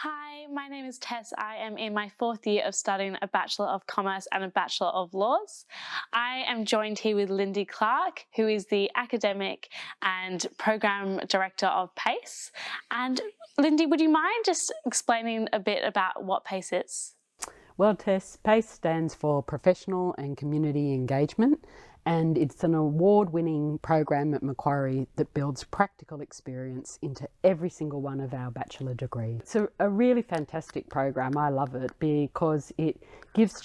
Hi, my name is Tess. I am in my fourth year of studying a Bachelor of Commerce and a Bachelor of Laws. I am joined here with Lindy Clark, who is the Academic and Program Director of PACE. And Lindy, would you mind just explaining a bit about what PACE is? Well, Tess, PACE stands for Professional and Community Engagement, and it's an award-winning program at Macquarie that builds practical experience into every single one of our bachelor degrees. It's a really fantastic program. I love it because it gives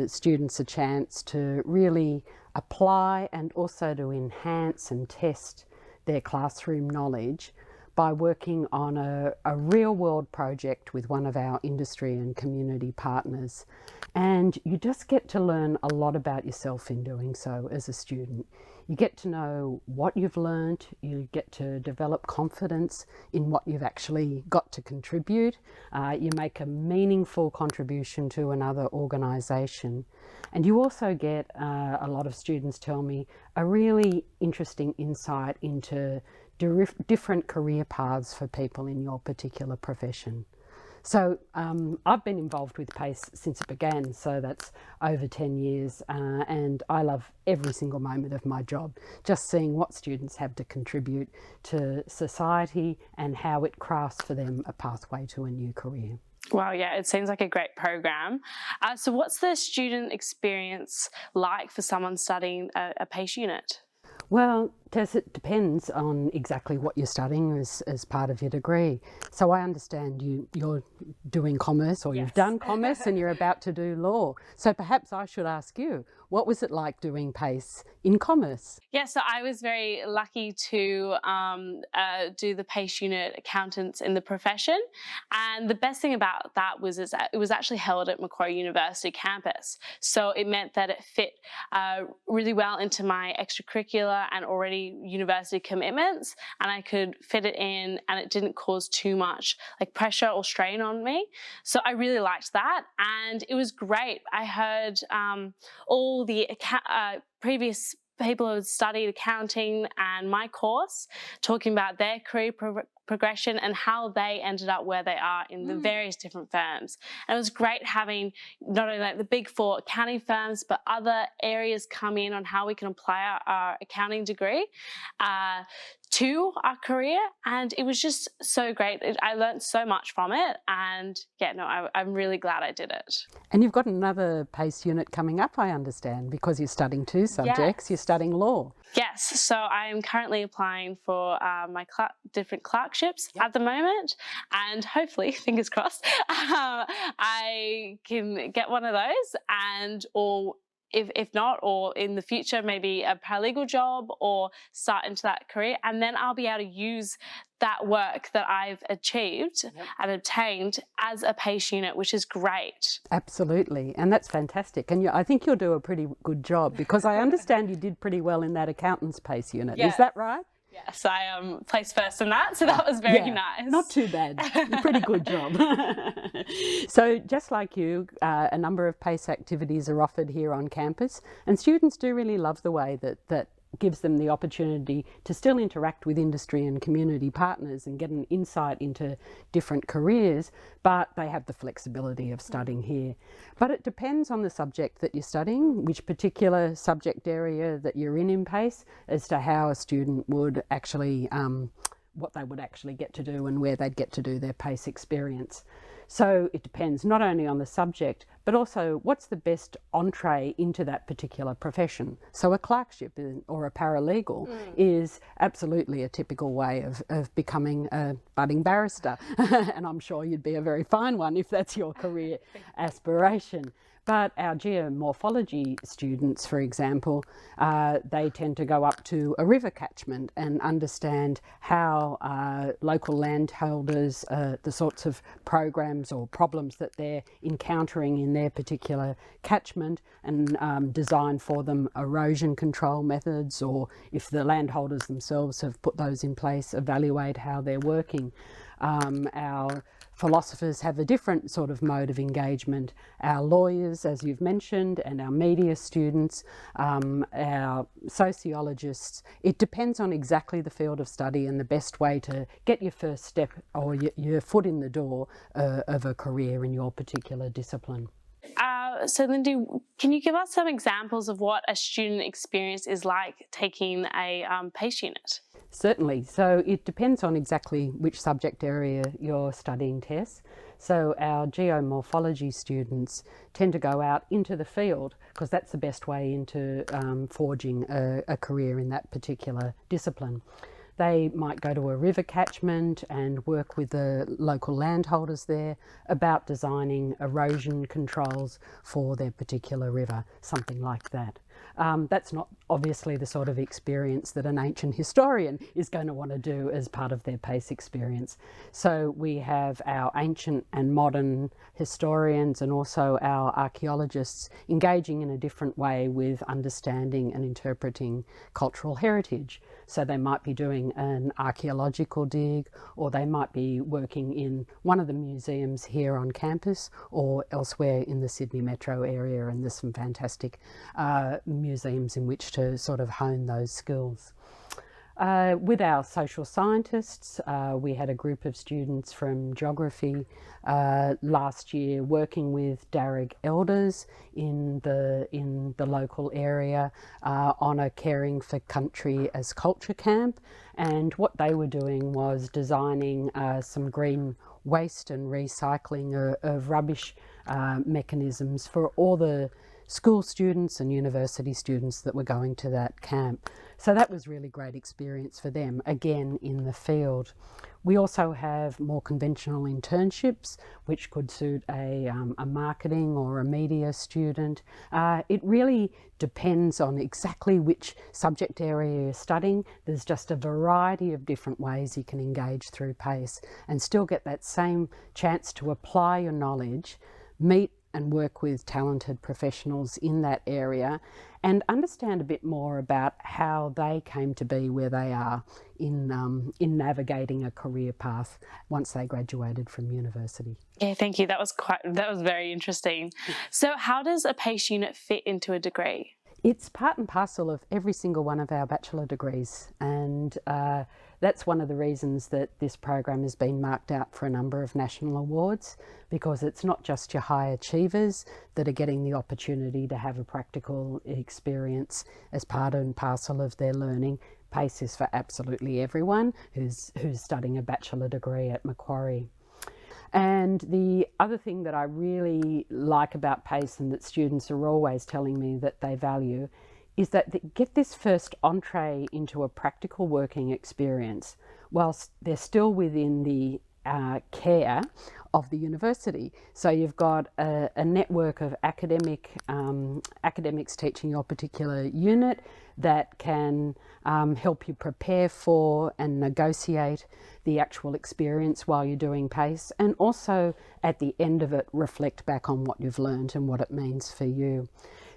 students a chance to really apply and also to enhance and test their classroom knowledge by working on a real-world project with one of our industry and community partners. And you just get to learn a lot about yourself in doing so as a student. You get to know what you've learned, you get to develop confidence in what you've actually got to contribute, you make a meaningful contribution to another organisation. And you also get, a lot of students tell me, a really interesting insight into different career paths for people in your particular profession. So I've been involved with PACE since it began, so that's over 10 years, and I love every single moment of my job, just seeing what students have to contribute to society and how it crafts for them a pathway to a new career. Wow, yeah, it seems like a great program. So what's the student experience like for someone studying a PACE unit? Well, Tess, it depends on exactly what you're studying as part of your degree. So I understand you're doing commerce, or you've done commerce and you're about to do law. So perhaps I should ask you, what was it like doing PACE in commerce? Yeah, so I was very lucky to do the PACE unit accountants in the profession. And the best thing about that was it was actually held at Macquarie University campus. So it meant that it fit really well into my extracurricular and already university commitments, and I could fit it in and it didn't cause too much like pressure or strain on me. So I really liked that, and it was great. I heard all the previous people who had studied accounting and my course talking about their career progression and how they ended up where they are in the various different firms. And it was great having not only like the big four accounting firms, but other areas come in on how we can apply our accounting degree to our career. And it was just so great. I learned so much from it. And yeah, no, I'm really glad I did it. And you've got another PACE unit coming up, I understand, because you're studying two subjects. Yes. You're studying law. Yes, so I am currently applying for my different clerkships at the moment, and hopefully, fingers crossed, I can get one of those, and or if not, or in the future, maybe a paralegal job or start into that career, and then I'll be able to use that work that I've achieved and obtained as a PACE unit, which is great. Absolutely, and that's fantastic. And I think you'll do a pretty good job, because I understand you did pretty well in that accountant's PACE unit. Is that right? Yes, I placed first in that, so that was very nice. Not too bad. Pretty good job. So just like you, a number of PACE activities are offered here on campus, and students do really love the way that gives them the opportunity to still interact with industry and community partners and get an insight into different careers, but they have the flexibility of studying here. But it depends on the subject that you're studying, which particular subject area that you're in PACE, as to how a student would actually, what they would actually get to do and where they'd get to do their PACE experience. So it depends not only on the subject, but also what's the best entree into that particular profession. So a clerkship or a paralegal is absolutely a typical way of becoming a budding barrister. And I'm sure you'd be a very fine one if that's your career aspiration. But our geomorphology students, for example, they tend to go up to a river catchment and understand how local landholders, the sorts of programs or problems that they're encountering in their particular catchment, and design for them erosion control methods, or if the landholders themselves have put those in place, evaluate how they're working. Our Philosophers have a different sort of mode of engagement. Our lawyers, as you've mentioned, and our media students, our sociologists. It depends on exactly the field of study and the best way to get your first step or your foot in the door of a career in your particular discipline. So Lindy, can you give us some examples of what a student experience is like taking a PACE unit? Certainly. So it depends on exactly which subject area you're studying, Tess. So our geomorphology students tend to go out into the field because that's the best way into forging a career in that particular discipline. They might go to a river catchment and work with the local landholders there about designing erosion controls for their particular river, something like that. That's not obviously the sort of experience that an ancient historian is going to want to do as part of their PACE experience. So we have our ancient and modern historians and also our archaeologists engaging in a different way with understanding and interpreting cultural heritage. So they might be doing an archaeological dig, or they might be working in one of the museums here on campus or elsewhere in the Sydney metro area, and there's some fantastic museums in which to sort of hone those skills. With our social scientists, we had a group of students from geography last year working with Darug elders in the local area on a Caring for Country as Culture camp, and what they were doing was designing some green waste and recycling of rubbish mechanisms for all the school students and university students that were going to that camp. So that was really great experience for them, again in the field. We also have more conventional internships, which could suit a marketing or a media student. It really depends on exactly which subject area you're studying. There's just a variety of different ways you can engage through PACE and still get that same chance to apply your knowledge, meet and work with talented professionals in that area, and understand a bit more about how they came to be where they are in navigating a career path once they graduated from university. Yeah, thank you. That was very interesting. So how does a PACE unit fit into a degree? It's part and parcel of every single one of our bachelor degrees, and that's one of the reasons that this program has been marked out for a number of national awards, because it's not just your high achievers that are getting the opportunity to have a practical experience as part and parcel of their learning. PACE is for absolutely everyone who's studying a bachelor degree at Macquarie. And the other thing that I really like about PACE, and that students are always telling me that they value, is that they get this first entree into a practical working experience whilst they're still within the care of the university. So you've got a network of academics teaching your particular unit that can help you prepare for and negotiate the actual experience while you're doing PACE, and also at the end of it reflect back on what you've learned and what it means for you.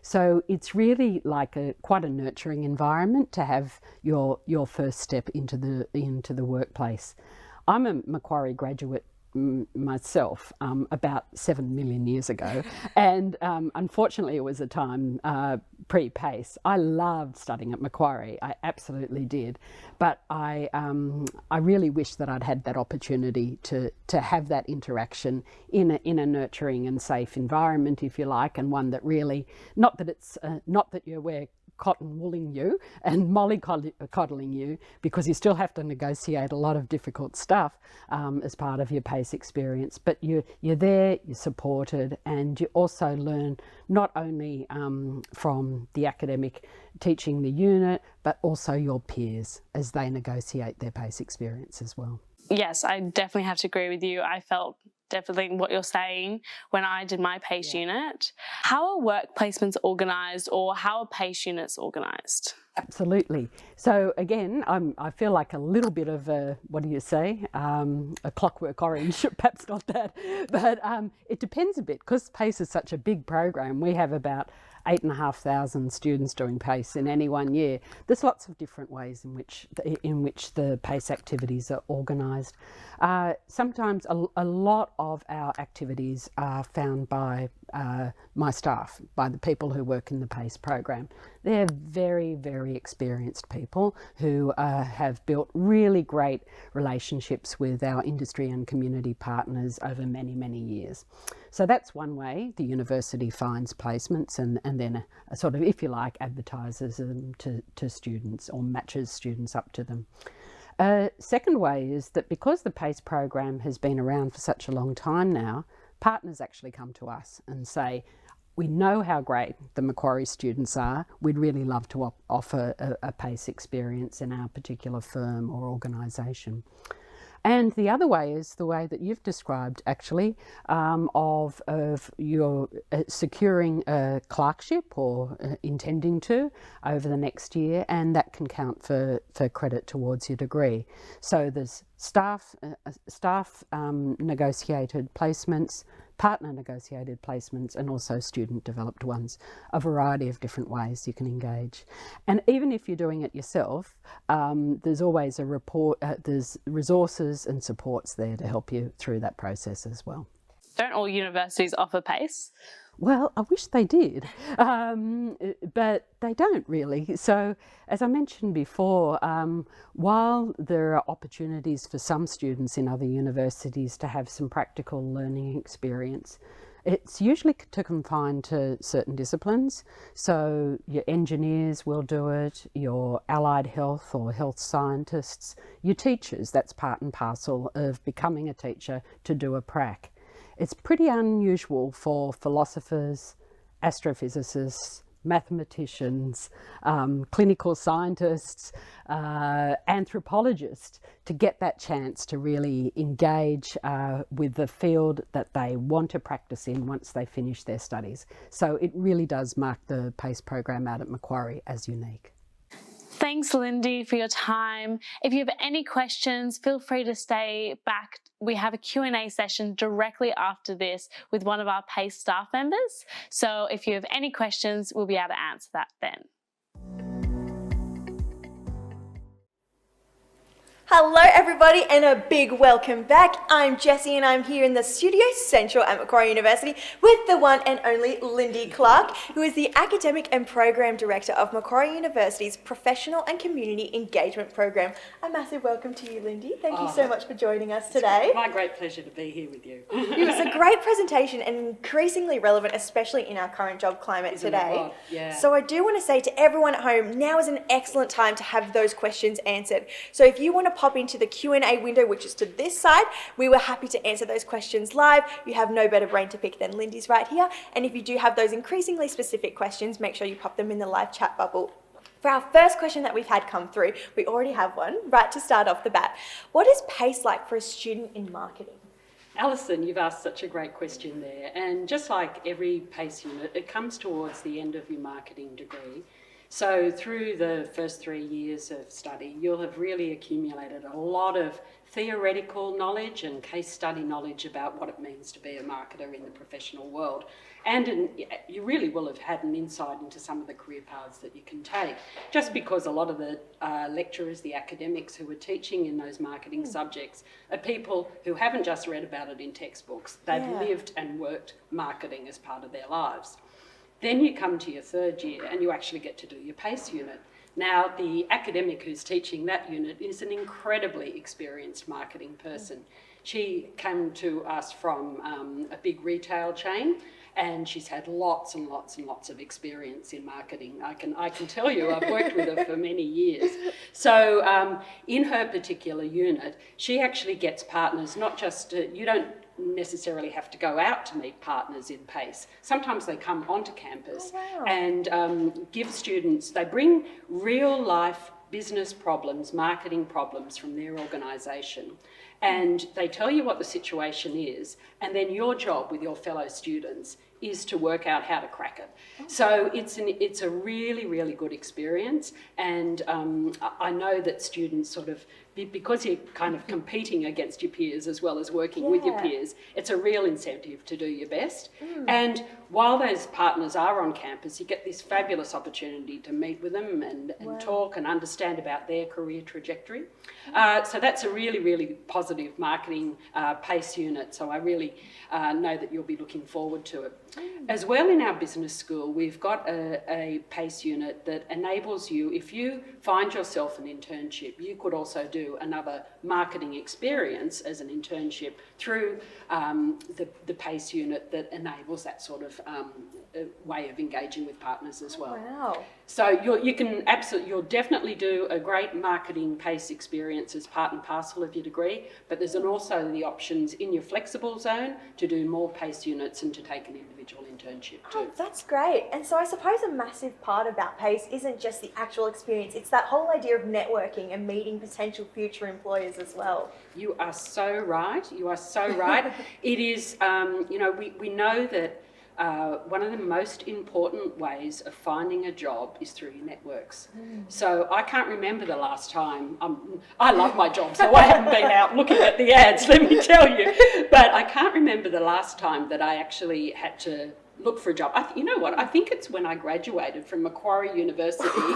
So it's really like quite a nurturing environment to have your first step into the workplace. I'm a Macquarie graduate myself about 7 million years ago, and unfortunately it was a time pre-PACE. I loved studying at Macquarie, I absolutely did, but I really wish that I'd had that opportunity to have that interaction in a nurturing and safe environment, if you like, and one that really, not that we're cotton wooling you and mollycoddling you, because you still have to negotiate a lot of difficult stuff as part of your PACE experience, but you're there, you're supported, and you also learn not only from the academic teaching the unit, but also your peers as they negotiate their PACE experience as well. Yes, I definitely have to agree with you. I felt definitely what you're saying when I did my PACE unit. How are work placements organised, or how are PACE units organised? Absolutely. So again, I feel like a little bit of a, what do you say, a clockwork orange, perhaps not that, but it depends a bit, because PACE is such a big program. We have about 8,500 students doing PACE in any one year. There's lots of different ways in which the PACE activities are organised. Sometimes a lot of our activities are found by my staff, by the people who work in the PACE program. They're very, very experienced people who have built really great relationships with our industry and community partners over many, many years. So that's one way the university finds placements and then a sort of, if you like, advertises them to students or matches students up to them. Second way is that because the PACE program has been around for such a long time now, partners actually come to us and say, we know how great the Macquarie students are. We'd really love to offer a PACE experience in our particular firm or organisation. And the other way is the way that you've described, actually, of your securing a clerkship or intending to over the next year, and that can count for credit towards your degree. So there's staff negotiated placements, partner negotiated placements, and also student developed ones. A variety of different ways you can engage. And even if you're doing it yourself, there's always there's resources and supports there to help you through that process as well. Don't all universities offer PACE? Well, I wish they did, but they don't really. So, as I mentioned before, while there are opportunities for some students in other universities to have some practical learning experience, it's usually confined to certain disciplines. So your engineers will do it, your allied health or health scientists, your teachers, that's part and parcel of becoming a teacher to do a prac. It's pretty unusual for philosophers, astrophysicists, mathematicians, clinical scientists, anthropologists to get that chance to really engage with the field that they want to practice in once they finish their studies. So it really does mark the PACE program out at Macquarie as unique. Thanks, Lindy, for your time. If you have any questions, feel free to stay back. We have a Q&A session directly after this with one of our PACE staff members. So if you have any questions, we'll be able to answer that then. Hello everybody and a big welcome back. I'm Jessie and I'm here in the Studio Central at Macquarie University with the one and only Lindy Clark, who is the Academic and Program Director of Macquarie University's Professional and Community Engagement Program. A massive welcome to you, Lindy. Thank you so much for joining us today. It's my great pleasure to be here with you. It was a great presentation and increasingly relevant, especially in our current job climate today. Yeah. So I do want to say to everyone at home, now is an excellent time to have those questions answered. So if you want to pop into the Q&A window, which is to this side, we were happy to answer those questions live. You have no better brain to pick than Lindy's right here. And if you do have those increasingly specific questions, make sure you pop them in the live chat bubble. For our first question that we've had come through, we already have one, right to start off the bat. What is PACE like for a student in marketing? Alison, you've asked such a great question there. And just like every PACE unit, it comes towards the end of your marketing degree. So through the first 3 years of study, you'll have really accumulated a lot of theoretical knowledge and case study knowledge about what it means to be a marketer in the professional world. And you really will have had an insight into some of the career paths that you can take, just because a lot of the lecturers, the academics who are teaching in those marketing subjects are people who haven't just read about it in textbooks, they've lived and worked marketing as part of their lives. Then you come to your third year and you actually get to do your PACE unit. Now, the academic who's teaching that unit is an incredibly experienced marketing person. She came to us from a big retail chain, and she's had lots and lots and lots of experience in marketing. I can tell you, I've worked with her for many years. So in her particular unit, she actually gets partners, not just, you don't necessarily have to go out to meet partners in PACE. Sometimes they come onto campus and give students, they bring real life business problems, marketing problems from their organisation, and they tell you what the situation is, and then your job with your fellow students is to work out how to crack it. So it's a really, really good experience, and I know that students sort of, because you're kind of competing against your peers as well as working with your peers, it's a real incentive to do your best. And while those partners are on campus, you get this fabulous opportunity to meet with them and talk and understand about their career trajectory. So that's a really, really positive marketing PACE unit, so I really know that you'll be looking forward to it. As well, in our business school, we've got a PACE unit that enables you, if you find yourself an internship, you could also do another marketing experience as an internship through the PACE unit that enables that sort of way of engaging with partners as well. Wow. So you'll definitely do a great marketing PACE experience as part and parcel of your degree, but there's also the options in your flexible zone to do more PACE units and to take an individual internship too. Oh, that's great. And so I suppose a massive part about PACE isn't just the actual experience, it's that whole idea of networking and meeting potential future employers as well. You are so right. You are so right. It is, we know that one of the most important ways of finding a job is through your networks. So I can't remember the last time, I love my job, so I haven't been out looking at the ads, let me tell you, but I can't remember the last time that I actually had to look for a job. You know what, I think it's when I graduated from Macquarie University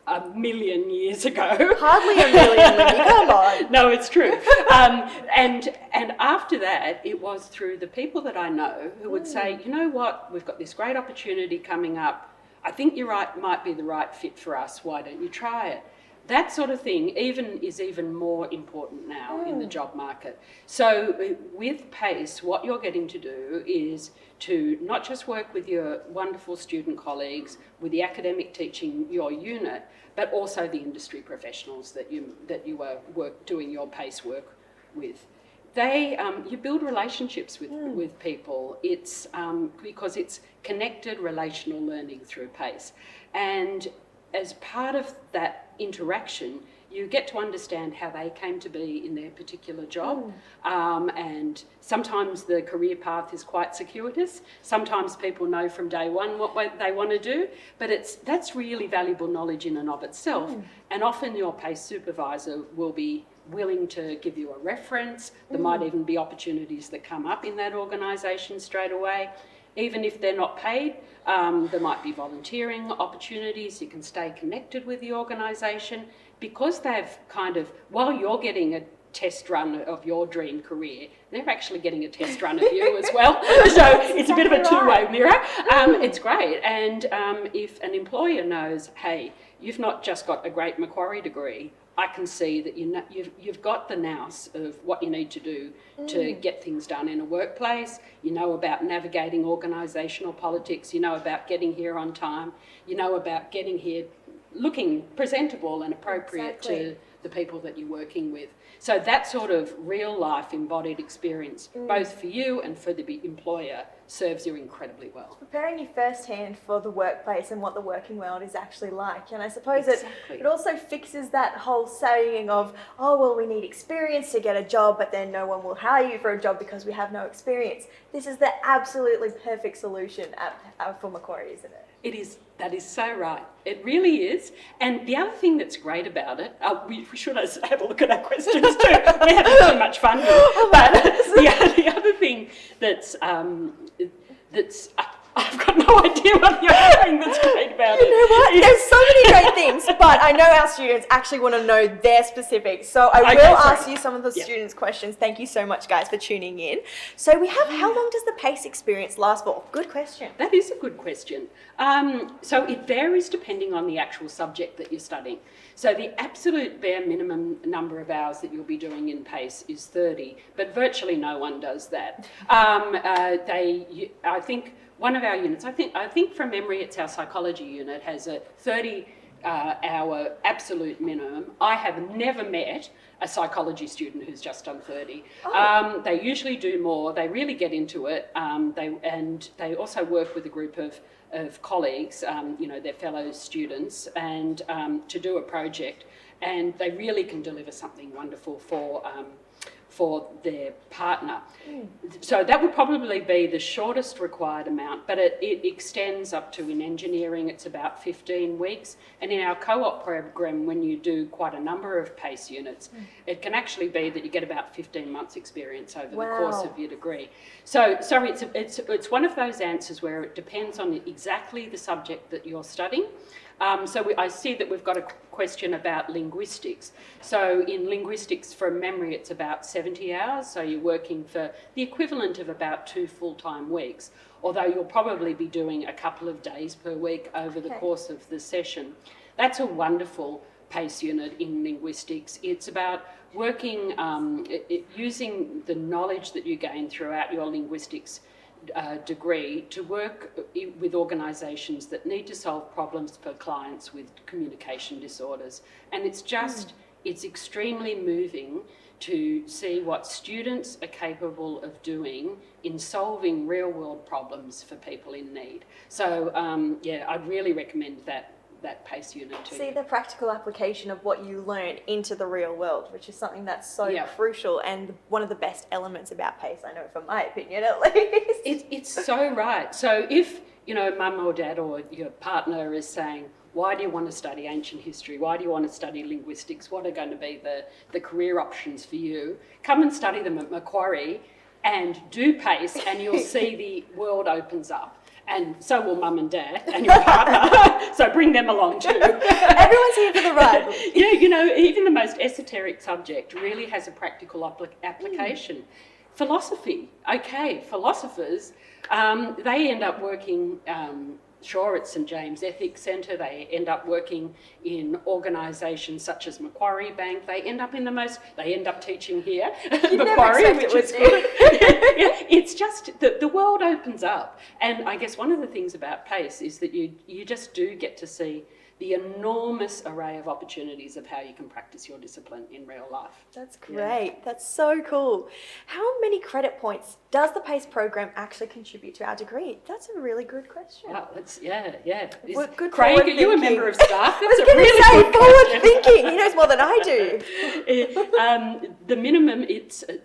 a million years ago. Hardly a million, Lindy, come on. No, it's true. And after that, it was through the people that I know who would say, you know what, we've got this great opportunity coming up. I think you might be the right fit for us. Why don't you try it? That sort of thing is even more important now in the job market. So with PACE, what you're getting to do is to not just work with your wonderful student colleagues, with the academic teaching your unit, but also the industry professionals that you are doing your PACE work with. You build relationships with people. It's because it's connected relational learning through PACE, and as part of that interaction, you get to understand how they came to be in their particular job. And sometimes the career path is quite circuitous. Sometimes people know from day one what they want to do, but that's really valuable knowledge in and of itself. And often your PACE supervisor will be willing to give you a reference. There might even be opportunities that come up in that organisation straight away. Even if they're not paid, there might be volunteering opportunities. You can stay connected with the organisation because they've kind of, while you're getting a test run of your dream career, they're actually getting a test run of you as well. So it's a bit of a two-way mirror. It's great. And if an employer knows, hey, you've not just got a great Macquarie degree, I can see that you've got the nous of what you need to do to get things done in a workplace. You know about navigating organisational politics. You know about getting here on time. You know about getting here looking presentable and appropriate to the people that you're working with. So that sort of real life embodied experience, both for you and for the employer, serves you incredibly well. Preparing you firsthand for the workplace and what the working world is actually like. And I suppose it also fixes that whole saying of, oh, well, we need experience to get a job, but then no one will hire you for a job because we have no experience. This is the absolutely perfect solution for Macquarie, isn't it? It is. That is so right. It really is. And the other thing that's great about it, we should have a look at our questions too. We're having so much fun here. But the other thing that's I've got no idea what you're saying that's great about it. You know what? There's so many great things, but I know our students actually want to know their specifics. So I will ask you some of the students' questions. Thank you so much, guys, for tuning in. So we have, how long does the PACE experience last for? Good question. That is a good question. So it varies depending on the actual subject that you're studying. So the absolute bare minimum number of hours that you'll be doing in PACE is 30, but virtually no one does that. I think one of our units, I think from memory it's our psychology unit, has a 30-hour absolute minimum. I have never met a psychology student who's just done 30. They usually do more. They really get into it. They also work with a group of colleagues, their fellow students, and to do a project. And they really can deliver something wonderful for for their partner. So that would probably be the shortest required amount, but it extends up to, in engineering, it's about 15 weeks. And in our co-op program, when you do quite a number of PACE units, it can actually be that you get about 15 months experience over the course of your degree. So it's one of those answers where it depends on exactly the subject that you're studying. I see that we've got a question about linguistics. So in linguistics, from memory, it's about 70 hours. So you're working for the equivalent of about 2 full-time weeks, although you'll probably be doing a couple of days per week over the course of the session. That's a wonderful PACE unit in linguistics. It's about working, using the knowledge that you gain throughout your linguistics degree to work with organisations that need to solve problems for clients with communication disorders. And it's just, it's extremely moving to see what students are capable of doing in solving real world problems for people in need. So I'd really recommend that PACE unit too. See the practical application of what you learn into the real world, which is something that's so crucial and one of the best elements about PACE, I know, from my opinion at least. It's so right. So if, mum or dad or your partner is saying, why do you want to study ancient history? Why do you want to study linguistics? What are going to be the career options for you? Come and study them at Macquarie and do PACE, and you'll see the world opens up. And so will mum and dad and your partner. So bring them along too. Everyone's here for the ride. Even the most esoteric subject really has a practical application. Philosophy, philosophers, they end up working, at St James Ethics Centre, they end up working in organisations such as Macquarie Bank, they end up teaching here at Macquarie, which is good. It's just the world opens up. And I guess one of the things about PACE is that you just do get to see the enormous array of opportunities of how you can practice your discipline in real life. That's great. Yeah. That's so cool. How many credit points does the PACE program actually contribute to our degree? That's a really good question. Oh, Good Craig, are you a member of staff? That's I was going to say forward thinking. He knows more than I do. The minimum,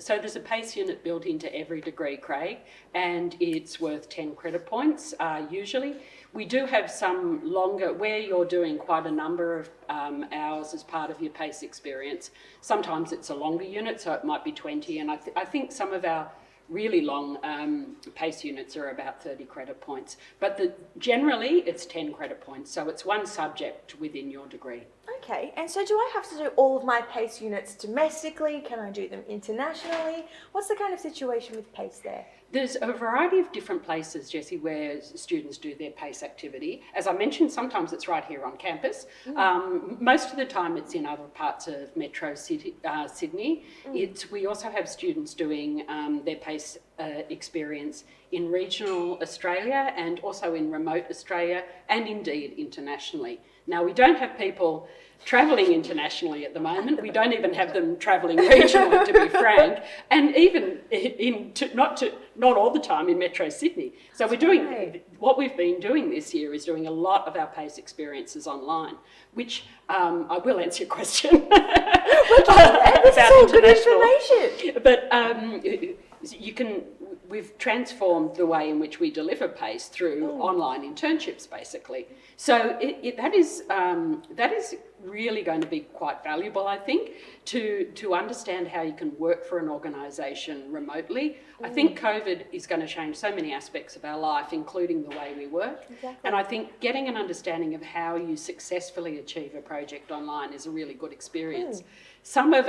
there's a PACE unit built into every degree, Craig, and it's worth 10 credit points usually. We do have some longer, where you're doing quite a number of hours as part of your PACE experience. Sometimes it's a longer unit, so it might be 20, and I think some of our really long PACE units are about 30 credit points. But generally, it's 10 credit points, so it's one subject within your degree. Okay, and so do I have to do all of my PACE units domestically? Can I do them internationally? What's the kind of situation with PACE there? There's a variety of different places, Jessie, where students do their PACE activity. As I mentioned, sometimes it's right here on campus. Most of the time it's in other parts of Metro Sydney. We also have students doing their PACE experience in regional Australia and also in remote Australia and indeed internationally. Now, we don't have people travelling internationally at the moment. We don't even have them travelling regionally, to be frank, and even not all the time in Metro Sydney. So what we've been doing this year is doing a lot of our PACE experiences online, which I will answer your question about this is all good information. But we've transformed the way in which we deliver PACE through online internships, basically. So that is really going to be quite valuable, I think, to understand how you can work for an organisation remotely. I think COVID is going to change so many aspects of our life, including the way we work. Exactly. And I think getting an understanding of how you successfully achieve a project online is a really good experience. Some of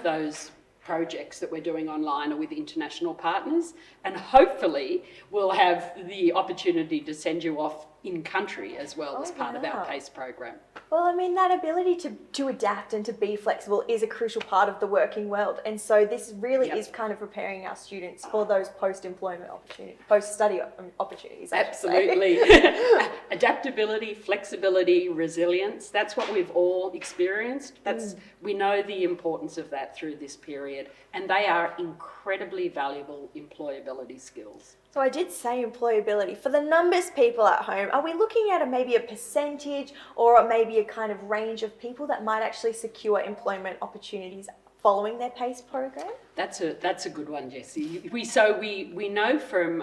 those projects that we're doing online are with international partners, and hopefully we'll have the opportunity to send you off in country as well as part of our PACE program. Well, I mean, that ability to adapt and to be flexible is a crucial part of the working world, and so this really is kind of preparing our students for those post-employment opportunities, post-study opportunities. Absolutely. Adaptability, flexibility, resilience, that's what we've all experienced. We know the importance of that through this period, and they are incredibly valuable employability skills. So I did say employability. For the numbers people at home, are we looking at maybe a percentage or maybe a kind of range of people that might actually secure employment opportunities following their PACE program? That's a good one, Jessie. We know from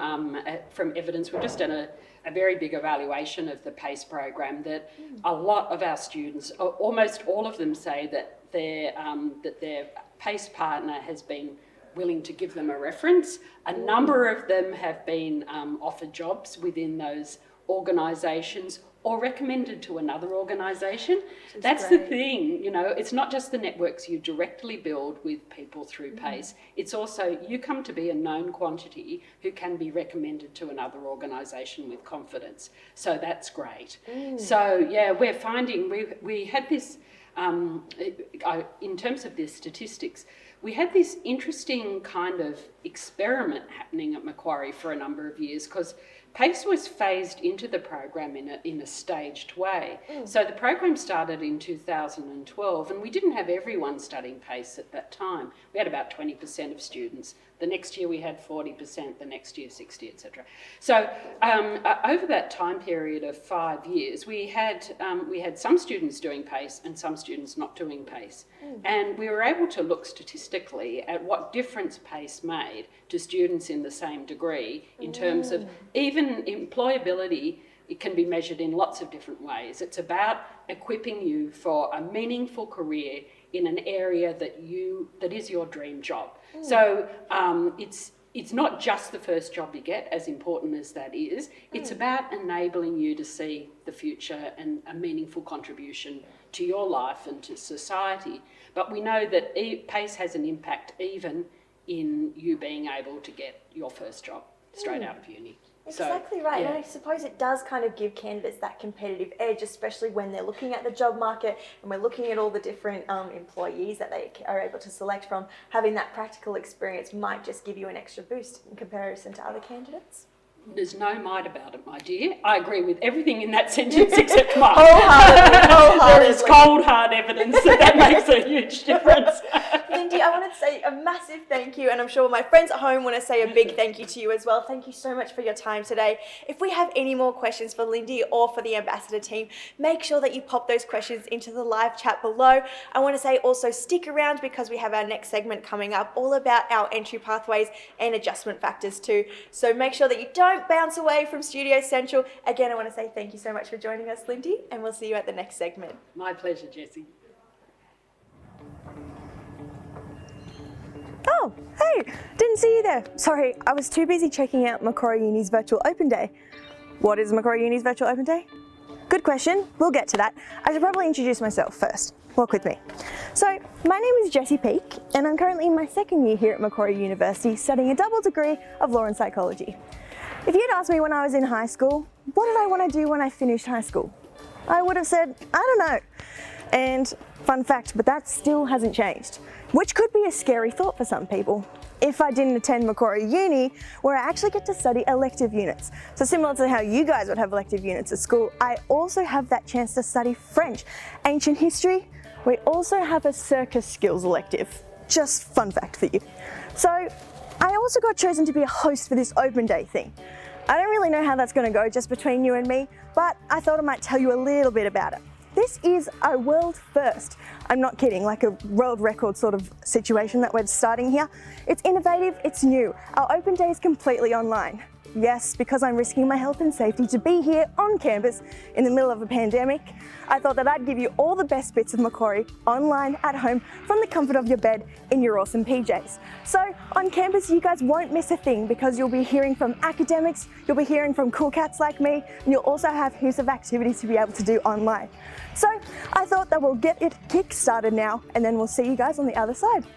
evidence, we've just done a very big evaluation of the PACE program, that a lot of our students, almost all of them, say that their PACE partner has been willing to give them a reference. A number of them have been offered jobs within those organisations or recommended to another organisation. That's the thing, it's not just the networks you directly build with people through PACE, it's also you come to be a known quantity who can be recommended to another organisation with confidence. So that's great. So yeah, we're finding, we had this, in terms of the statistics, we had this interesting kind of experiment happening at Macquarie for a number of years, because PACE was phased into the program in a staged way. So the program started in 2012, and we didn't have everyone studying PACE at that time. We had about 20% of students. The next year we had 40%, the next year 60, etc. So over that time period of 5 years, we had some students doing PACE and some students not doing PACE. And we were able to look statistically at what difference PACE made to students in the same degree in terms of even employability. It can be measured in lots of different ways. It's about equipping you for a meaningful career in an area that is your dream job. So it's not just the first job you get, as important as that is. It's about enabling you to see the future and a meaningful contribution to your life and to society. But we know that PACE has an impact even in you being able to get your first job straight out of uni. Exactly right. And I suppose it does kind of give candidates that competitive edge, especially when they're looking at the job market and we're looking at all the different employees that they are able to select from. Having that practical experience might just give you an extra boost in comparison to other candidates. There's no might about it, my dear. I agree with everything in that sentence except mine. Wholeheartedly. There is cold, hard evidence that makes a huge difference. Lindy, I want to say a massive thank you, and I'm sure my friends at home want to say a big thank you to you as well. Thank you so much for your time today. If we have any more questions for Lindy or for the Ambassador team, make sure that you pop those questions into the live chat below. I want to say also stick around, because we have our next segment coming up all about our entry pathways and adjustment factors too. So make sure that you don't bounce away from Studio Central. Again, I want to say thank you so much for joining us, Lindy, and we'll see you at the next segment. My pleasure, Jessie. Oh, hey, didn't see you there. Sorry, I was too busy checking out Macquarie Uni's Virtual Open Day. What is Macquarie Uni's Virtual Open Day? Good question, we'll get to that. I should probably introduce myself first. Walk with me. So, my name is Jessie Peake, and I'm currently in my second year here at Macquarie University studying a double degree of law and psychology. If you'd asked me when I was in high school, what did I want to do when I finished high school? I would have said, I don't know. And fun fact, but that still hasn't changed, which could be a scary thought for some people. If I didn't attend Macquarie Uni, where I actually get to study elective units. So similar to how you guys would have elective units at school, I also have that chance to study French, ancient history. We also have a circus skills elective. Just fun fact for you. So I also got chosen to be a host for this open day thing. I don't really know how that's going to go just between you and me, but I thought I might tell you a little bit about it. This is a world first. I'm not kidding, like a world record sort of situation that we're starting here. It's innovative, it's new. Our open day is completely online. Yes, because I'm risking my health and safety to be here on campus in the middle of a pandemic, I thought that I'd give you all the best bits of Macquarie online at home from the comfort of your bed in your awesome PJs. So on campus, you guys won't miss a thing, because you'll be hearing from academics, you'll be hearing from cool cats like me, and you'll also have heaps of activities to be able to do online. So I thought that we'll get it kick-started now, and then we'll see you guys on the other side.